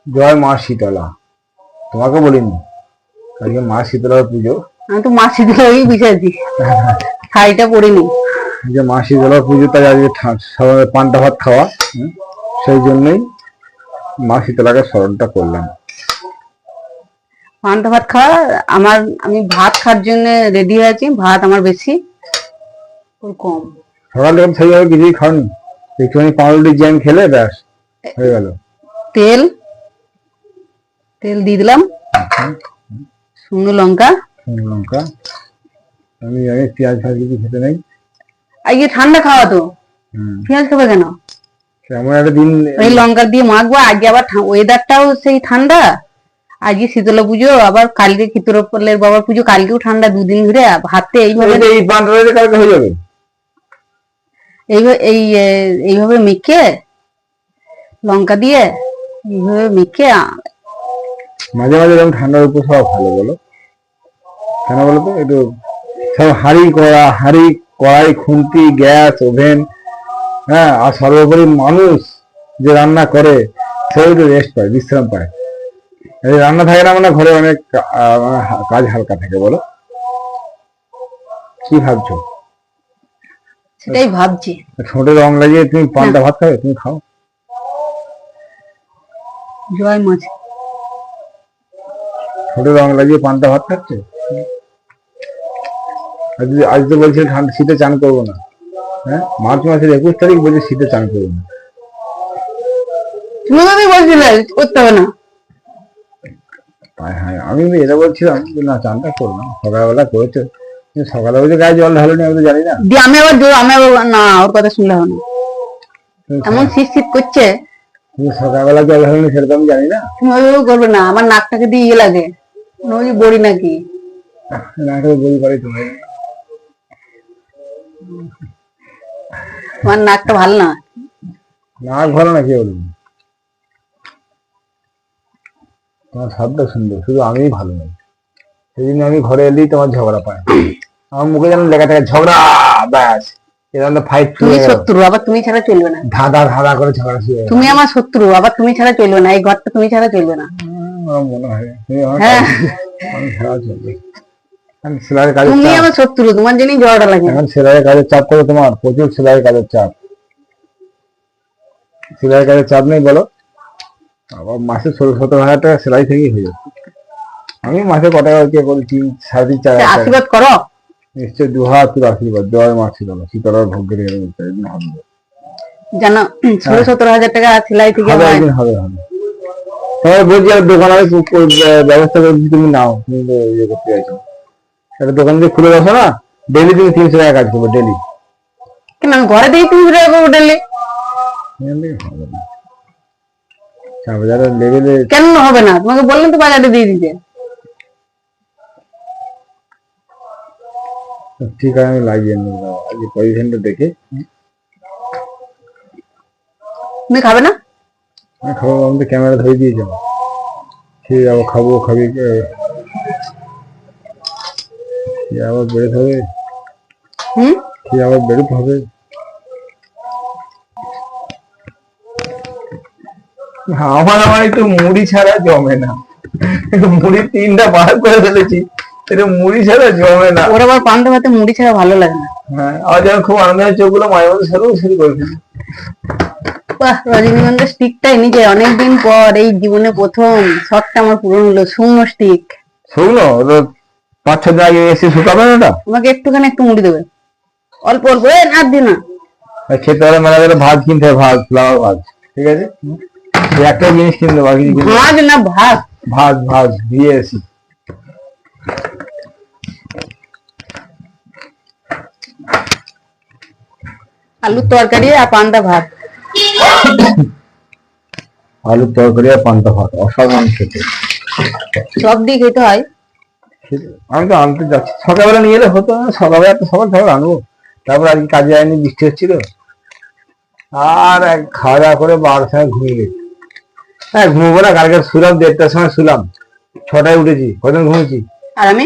জয় মা শীতলা। তোমাকে বলিনি, আজকে মা শীতলার পুজো। আমি তো মা শীতলারই বিষয়ছি, শাড়িটা পরিনি। যে মা শীতলার পুজো, তাই আজকে সবাই পান্তা ভাত খাওয়া, সেই জন্যই মা শীতলাকে স্মরণটা করলাম। পান্তা ভাত খাওয়া আমি ভাত খাওয়ার জন্য রেডি হয়ে আছি। ভাত আমার বেশি, ওর কম। সকাল থেকে সেইভাবে কিছুই খাওনি, একটুখানি পাউরুটির জ্যাম খেলে ব্যাস হয়ে গেল। তেল দিয়ে দিলাম, শুকনো লঙ্কা। আমি পেঁয়াজ ফাজ কিছু খেতে নেই। আজকে ঠান্ডা খাওয়া তো, পেঁয়াজ খাবে কেন? এমন একটা দিন এই লঙ্কা দিয়ে মাখবো। আজকে আবার ওয়েদারটাও সেই ঠান্ডা। আজকে শীতলা পুজো, আবার কালকে চিত্রপল্লের বাবার পুজো, কালকেও ঠান্ডা। দুদিন ধরে হাতে এইভাবে এই পান্তা কালকে হয়ে যাবে। এইভাবে মেখে লঙ্কা দিয়ে এইভাবে মেখে মাঝে মাঝে এরকম ঠান্ডার উপর সব ভালো, বলো কেন বলো তো? একটু সব হাঁড়ি কড়াই খুন্তি গ্যাস ওভেন, হ্যাঁ, আর সর্বোপরি মানুষ যে রান্না করে সে একটু রেস্ট পায়, বিশ্রাম পায়। রান্না থাকে না মানে ঘরে অনেক কাজ হালকা থাকে, বলো কি ভাবছো? সেটাই ভাবছি। ঠোঁটে রং লাগিয়ে তুমি পান্তা ভাত খাবে? তুমি খাও। জয় মাছ, ঠোঁটে রং লাগিয়ে পান্তা ভাত খাচ্ছে। আজ তো বলছে ঠান্ডা শীতে চান করবো না, হ্যাঁ, মার্চ মাসের 21 তারিখ বলছে শীতে চান করবো না। তুমি তো বলছিলে করতে হবে না। হ্যাঁ, আমি এটা বলছিলাম যে না, চানটা করলাম, সকালবেলা করেছে, সকালে বলছে গায়ে জল ঢালেনি, আমি তো জানি না। আমি আবার না, ওর কথা শুনলে হবে না। এমন শীত করছে, তুমি সকালবেলা জল ঢালেনি সেটা তো আমি জানি না। তুমি ওইভাবে করবে না। আমার নাকটাকে দিয়ে ইয়ে লাগে, ওই বড়ি নাকি নাকেও বই করে তুমি। আমার নাকটা ভালো না। নাক ভালো না কি বলবো, তোমার শব্দটা সুন্দর, শুধু আমিই ভালো নই। সেই জন্য আমি ঘরে এলেই তোমার ঝগড়া পাই। আমার মুখে যেন লেখা থাকে ঝগড়া, ব্যাস এরকম ফাইট। তুমি শত্রু, আবার তুমি ছাড়া চলবে না। ধাঁধা করে ঝগড়া শুরু। তুমি আমার শত্রু, আবার তুমি ছাড়া চলবে না। এই ঘরটা তুমি ছাড়া চলবে না। আমার মনে হয় হ্যাঁ, আমি ছাড়া চলবে। সেলাইয়ের কাজের তুমি চাপ, আমার শত্রু, তোমার জন্যই ঝগড়া লাগে। এখন সেলাইয়ের কাজের চাপ করে তোমার, প্রচুর সেলাইয়ের কাজের চাপ। সেলাইয়ের কাজের চাপ নেই বলো? আবার মাসে 16-17 হাজার টাকা সেলাই থেকেই হয়ে যাচ্ছে। আমি মাসে কত টাকা কে করি? 3-4.5 হাজার। আশীর্বাদ করো নিশ্চয়, 2 হাত তোর আশীর্বাদ। জয় মা শীতলা, শীতলার ভোগের একদিন হবে জানো। 16-17 হাজার টাকা সেলাই থেকে হবে, একদিন হবে। তবে বলছি আর দোকানে ব্যবস্থা করে তুমি নাও, তুমি তো ইয়ে করতে চাইছো, একটা দোকান দিয়ে খুলে বসো না, ডেলি তুমি 300 টাকা কাজ করবে ডেলি। কেন আমি ঘরে দিয়ে 300 টাকা করবো ডেলি? হবে না, বাজারের লেভেলে কেন হবে না? তোমাকে বললাম তো বাজারে দিয়ে দিতে। ঠিক আছে, আমি লাগিয়ে নেবো আজকে পজিশনটা দেখে। তুমি খাবে না? আমি খাবো, আমি তো ক্যামেরা ধরে দিয়ে যাবো, খেয়ে যাবো, খাবি আবার বেরোতে হবে। খেয়ে আবার বেরোতে হবে। আমার একটু মুড়ি ছাড়া জমে না, মুড়ি 3টা বার করে ফেলেছি, এটা মুড়ি ছাড়া জমে না। ওর আবার পান্তা ভাতে মুড়ি ছাড়া ভালো লাগে না। হ্যাঁ, আবার যখন খুব আনন্দ হয় চোখগুলো মাঝে মাঝে শুরু করে ফেলি। বাহ, রজনীগন্ধা স্টিকটাই নিজে অনেকদিন পর এই জীবনে প্রথম শখটা আমার পূরণ হলো। শুকনো স্টিক, শুকনো 5-6 দিন আগে এসে শুকাবে না। আমাকে একটুখানি একটু মুড়ি দেবে, অল্প অল্প, না দিন না। খেতে হলে মেলা করে ভাত কিনতে হবে, ভাত, ফ্লাওয়ার ভাত, ঠিক আছে, একটা জিনিস কিনতে বাকি ভাত না ভাত, ভাত দিয়ে এসি। আলুর তরকারি আর পান্তা ভাত। আলুর তরকারি আর পান্তা ভাত অসাধারণ খেতে, সব দিয়ে খেতে হয়। আমি তো আনতে যাচ্ছি, সকালবেলা নিয়ে এলে হতো, সকাল আনবো। তারপর আজকে কাজে যায়নি, বৃষ্টি হচ্ছিল, আর খাওয়া দাওয়া করে 12টার সময় ঘুমিয়ে গেছি। হ্যাঁ, ঘুমবো না, কালকে শুলাম 1:30টার সময়, শুলাম 6টায় উঠেছি। কতদিন ঘুমিয়েছি? আর আমি